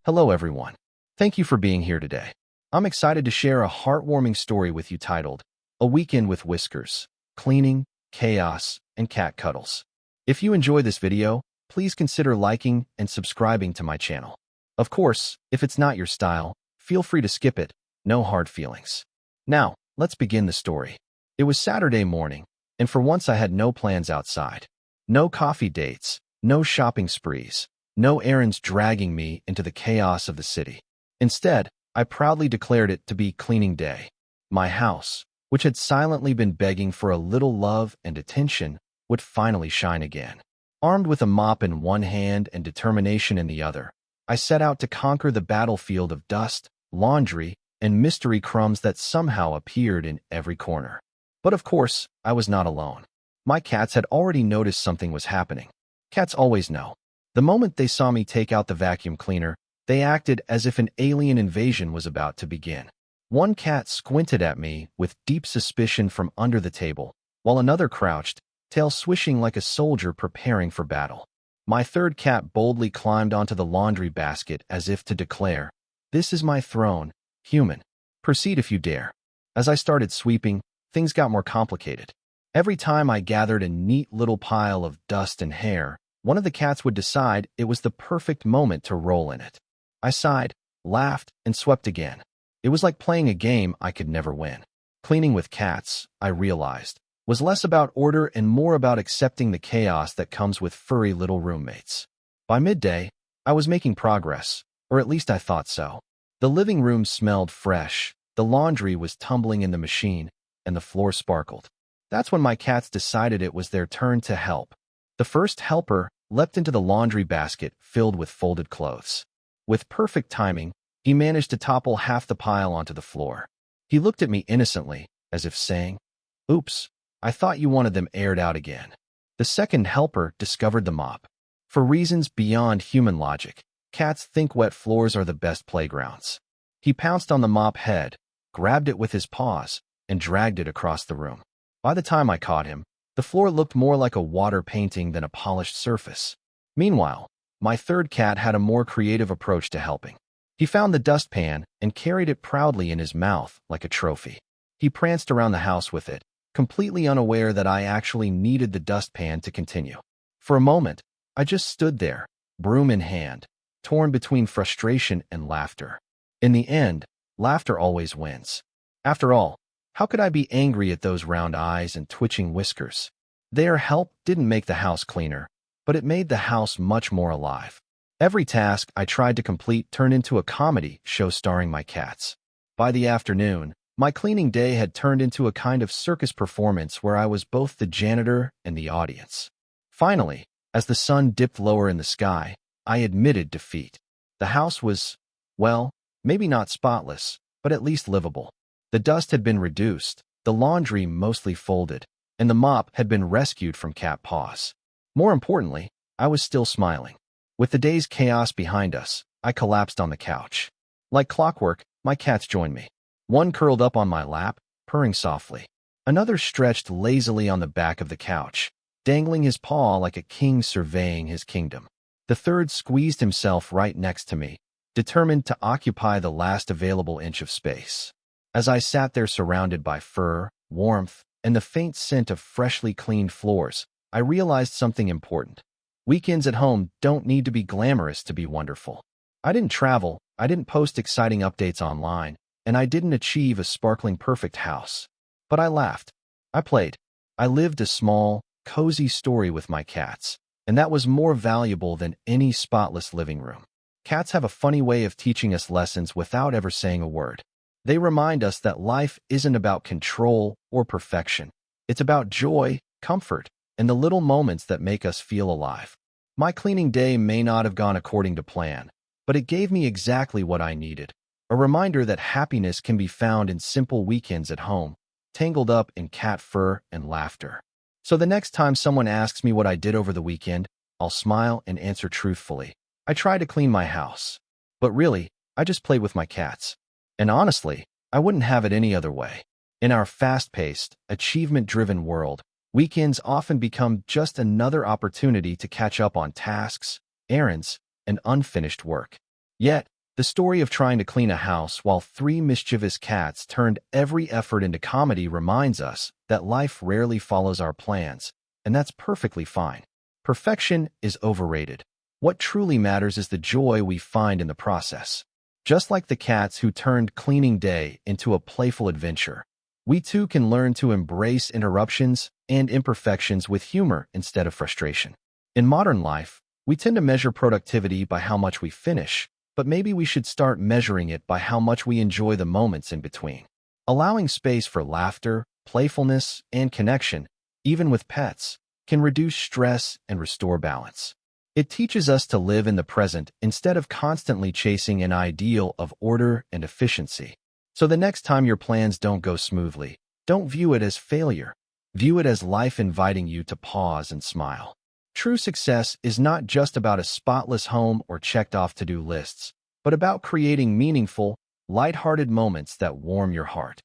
Hello, everyone. Thank you for being here today. I'm excited to share a heartwarming story with you titled, A Weekend with Whiskers, Cleaning, Chaos, and Cat Cuddles. If you enjoy this video, please consider liking and subscribing to my channel. Of course, if it's not your style, feel free to skip it, no hard feelings. Now, let's begin the story. It was Saturday morning, and for once I had no plans outside. No coffee dates, no shopping sprees, no errands dragging me into the chaos of the city. Instead, I proudly declared it to be cleaning day. My house, which had silently been begging for a little love and attention, would finally shine again. Armed with a mop in one hand and determination in the other, I set out to conquer the battlefield of dust, laundry, and mystery crumbs that somehow appeared in every corner. But of course, I was not alone. My cats had already noticed something was happening. Cats always know. The moment they saw me take out the vacuum cleaner, they acted as if an alien invasion was about to begin. One cat squinted at me with deep suspicion from under the table, while another crouched, tail swishing like a soldier preparing for battle. My third cat boldly climbed onto the laundry basket as if to declare, "This is my throne, human. Proceed if you dare." As I started sweeping, things got more complicated. Every time I gathered a neat little pile of dust and hair, one of the cats would decide it was the perfect moment to roll in it. I sighed, laughed, and swept again. It was like playing a game I could never win. Cleaning with cats, I realized, was less about order and more about accepting the chaos that comes with furry little roommates. By midday, I was making progress, or at least I thought so. The living room smelled fresh, the laundry was tumbling in the machine, and the floor sparkled. That's when my cats decided it was their turn to help. The first helper leapt into the laundry basket filled with folded clothes. With perfect timing, he managed to topple half the pile onto the floor. He looked at me innocently, as if saying, "Oops, I thought you wanted them aired out again." The second helper discovered the mop. For reasons beyond human logic, cats think wet floors are the best playgrounds. He pounced on the mop head, grabbed it with his paws, and dragged it across the room. By the time I caught him, the floor looked more like a water painting than a polished surface. Meanwhile, my third cat had a more creative approach to helping. He found the dustpan and carried it proudly in his mouth like a trophy. He pranced around the house with it, completely unaware that I actually needed the dustpan to continue. For a moment, I just stood there, broom in hand, torn between frustration and laughter. In the end, laughter always wins. After all, how could I be angry at those round eyes and twitching whiskers? Their help didn't make the house cleaner, but it made the house much more alive. Every task I tried to complete turned into a comedy show starring my cats. By the afternoon, my cleaning day had turned into a kind of circus performance where I was both the janitor and the audience. Finally, as the sun dipped lower in the sky, I admitted defeat. The house was, well, maybe not spotless, but at least livable. The dust had been reduced, the laundry mostly folded, and the mop had been rescued from cat paws. More importantly, I was still smiling. With the day's chaos behind us, I collapsed on the couch. Like clockwork, my cats joined me. One curled up on my lap, purring softly. Another stretched lazily on the back of the couch, dangling his paw like a king surveying his kingdom. The third squeezed himself right next to me, determined to occupy the last available inch of space. As I sat there surrounded by fur, warmth, and the faint scent of freshly cleaned floors, I realized something important. Weekends at home don't need to be glamorous to be wonderful. I didn't travel, I didn't post exciting updates online, and I didn't achieve a sparkling perfect house. But I laughed. I played. I lived a small, cozy story with my cats, and that was more valuable than any spotless living room. Cats have a funny way of teaching us lessons without ever saying a word. They remind us that life isn't about control or perfection. It's about joy, comfort, and the little moments that make us feel alive. My cleaning day may not have gone according to plan, but it gave me exactly what I needed. A reminder that happiness can be found in simple weekends at home, tangled up in cat fur and laughter. So the next time someone asks me what I did over the weekend, I'll smile and answer truthfully. I tried to clean my house. But really, I just played with my cats. And honestly, I wouldn't have it any other way. In our fast-paced, achievement-driven world, weekends often become just another opportunity to catch up on tasks, errands, and unfinished work. Yet, The story of trying to clean a house while three mischievous cats turned every effort into comedy reminds us that life rarely follows our plans, and that's perfectly fine. Perfection is overrated. What truly matters is the joy we find in the process. Just like the cats who turned cleaning day into a playful adventure, we too can learn to embrace interruptions and imperfections with humor instead of frustration. In modern life, we tend to measure productivity by how much we finish, but maybe we should start measuring it by how much we enjoy the moments in between. Allowing space for laughter, playfulness, and connection, even with pets, can reduce stress and restore balance. It teaches us to live in the present instead of constantly chasing an ideal of order and efficiency. So the next time your plans don't go smoothly, don't view it as failure. View it as life inviting you to pause and smile. True success is not just about a spotless home or checked off to-do lists, but about creating meaningful, lighthearted moments that warm your heart.